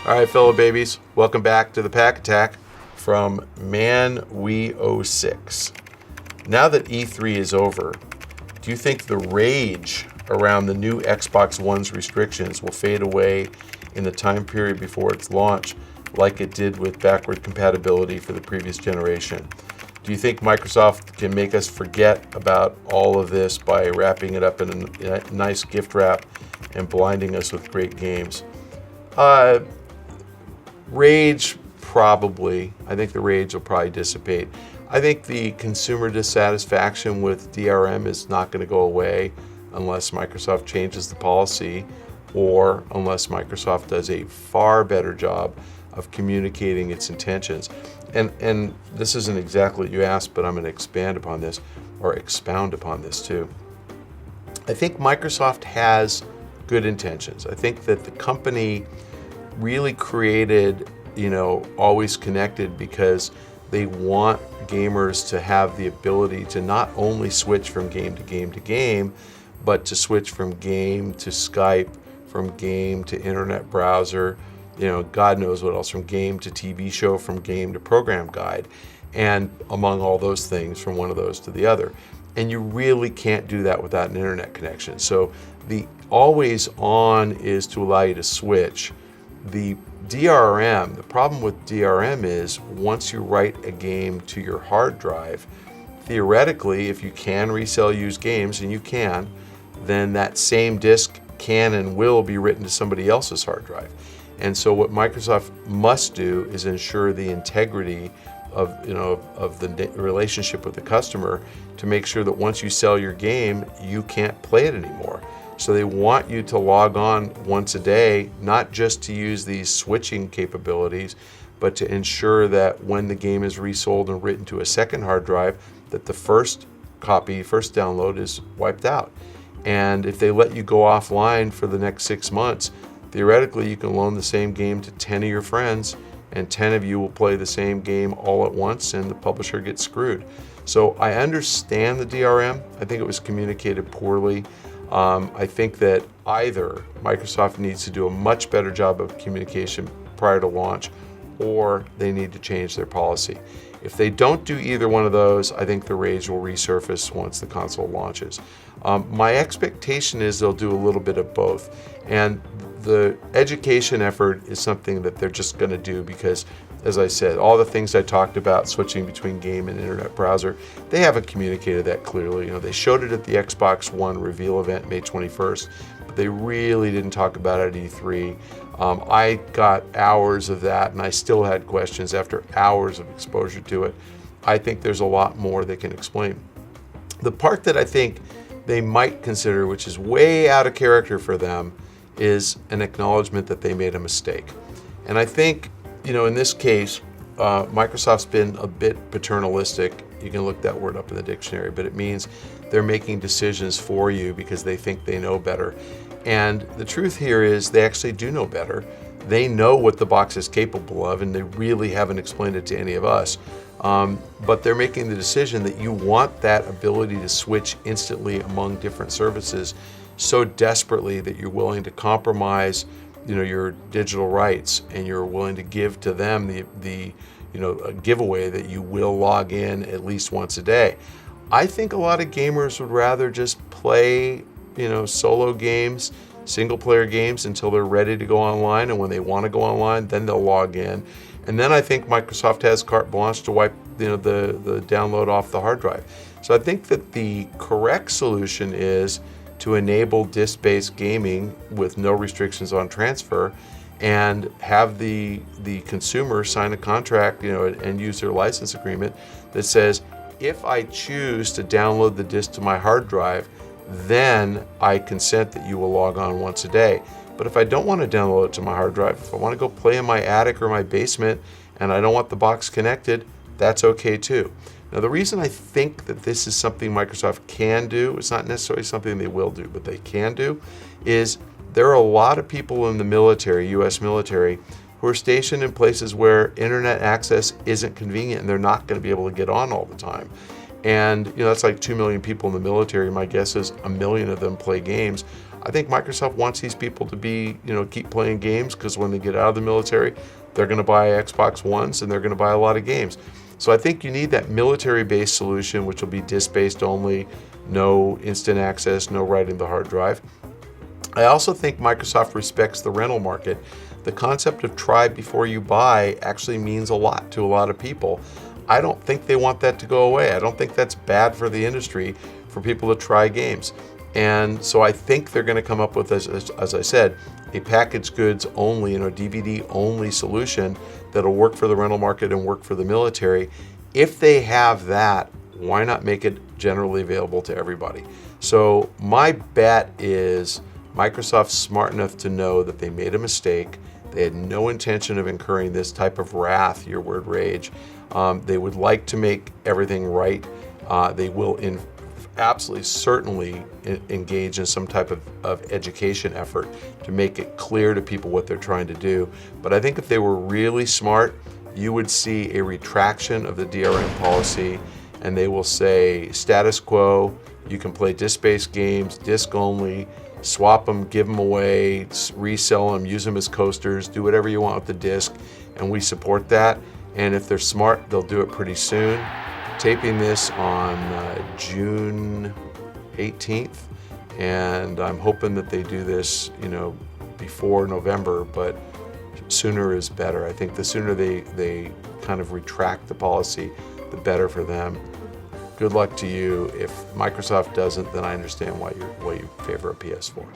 All right, fellow babies, welcome back to the Pach-Attack from Man-We-06. Now that E3 is over, do you think the rage around the new Xbox One's restrictions will fade away in the time period before its launch like it did with backward compatibility for the previous generation? Do you think Microsoft can make us forget about all of this by wrapping it up in a nice gift wrap and blinding us with great games? Rage, probably. I think the rage will probably dissipate. I think the consumer dissatisfaction with DRM is not going to go away unless Microsoft changes the policy or unless Microsoft does a far better job of communicating its intentions. And this isn't exactly what you asked, but I'm going to expand upon this, or expound upon this too. I think Microsoft has good intentions. I think that the company really created, Always Connected because they want gamers to have the ability to not only switch from game to game to game, but to switch from game to Skype, from game to internet browser, God knows what else, from game to TV show, from game to program guide, and among all those things, from one of those to the other. And you really can't do that without an internet connection. So the always on is to allow you to switch. The DRM, the problem with DRM is once you write a game to your hard drive, theoretically, if you can resell used games, and you can, then that same disk can and will be written to somebody else's hard drive. And so what Microsoft must do is ensure the integrity of the relationship with the customer to make sure that once you sell your game, you can't play it anymore. So they want you to log on once a day, not just to use these switching capabilities, but to ensure that when the game is resold and written to a second hard drive, that the first copy, first download is wiped out. And if they let you go offline for the next 6 months, theoretically you can loan the same game to 10 of your friends, and 10 of you will play the same game all at once, and the publisher gets screwed. So I understand the DRM. I think it was communicated poorly. I think that either Microsoft needs to do a much better job of communication prior to launch, or they need to change their policy. If they don't do either one of those, I think the rage will resurface once the console launches. My expectation is they'll do a little bit of both. And the education effort is something that they're just going to do because, as I said, all the things I talked about, switching between game and internet browser, they haven't communicated that clearly. They showed it at the Xbox One reveal event May 21st, but they really didn't talk about it at E3. I got hours of that, and I still had questions after hours of exposure to it. I think there's a lot more they can explain. The part that I think they might consider, which is way out of character for them, is an acknowledgement that they made a mistake. And I think, in this case, Microsoft's been a bit paternalistic. You can look that word up in the dictionary, but it means they're making decisions for you because they think they know better. And the truth here is they actually do know better. They know what the box is capable of, and they really haven't explained it to any of us. But they're making the decision that you want that ability to switch instantly among different services so desperately that you're willing to compromise your digital rights, and you're willing to give to them the a giveaway that you will log in at least once a day. I think a lot of gamers would rather just play solo games, single player games until they're ready to go online, and when they want to go online, then they'll log in. And then I think Microsoft has carte blanche to wipe the download off the hard drive. So I think that the correct solution is to enable disk-based gaming with no restrictions on transfer, and have the consumer sign a contract, and use their license agreement that says, if I choose to download the disk to my hard drive, then I consent that you will log on once a day. But if I don't want to download it to my hard drive, if I want to go play in my attic or my basement and I don't want the box connected, that's okay too. Now, the reason I think that this is something Microsoft can do, it's not necessarily something they will do, but they can do, is there are a lot of people in the military, US military, who are stationed in places where internet access isn't convenient, and they're not going to be able to get on all the time. And that's like 2 million people in the military. My guess is 1 million of them play games. I think Microsoft wants these people to be, keep playing games, because when they get out of the military, they're going to buy Xbox Ones and they're going to buy a lot of games. So I think you need that military-based solution, which will be disk-based only, no instant access, no writing the hard drive. I also think Microsoft respects the rental market. The concept of try before you buy actually means a lot to a lot of people. I don't think they want that to go away. I don't think that's bad for the industry, for people to try games. And so I think they're going to come up with, as I said, a packaged goods only, DVD only solution that'll work for the rental market and work for the military. If they have that, why not make it generally available to everybody? So my bet is Microsoft's smart enough to know that they made a mistake. They had no intention of incurring this type of wrath, your word rage. They would like to make everything right. They will absolutely certainly engage in some type of education effort to make it clear to people what they're trying to do. But I think if they were really smart, you would see a retraction of the DRM policy, and they will say status quo, you can play disc-based games, disc only, swap them, give them away, resell them, use them as coasters, do whatever you want with the disc, and we support that. And if they're smart, they'll do it pretty soon. Taping this on June 18th, and I'm hoping that they do this, before November, but sooner is better. I think the sooner they kind of retract the policy, the better for them. Good luck to you. If Microsoft doesn't, then I understand why you favor a PS4.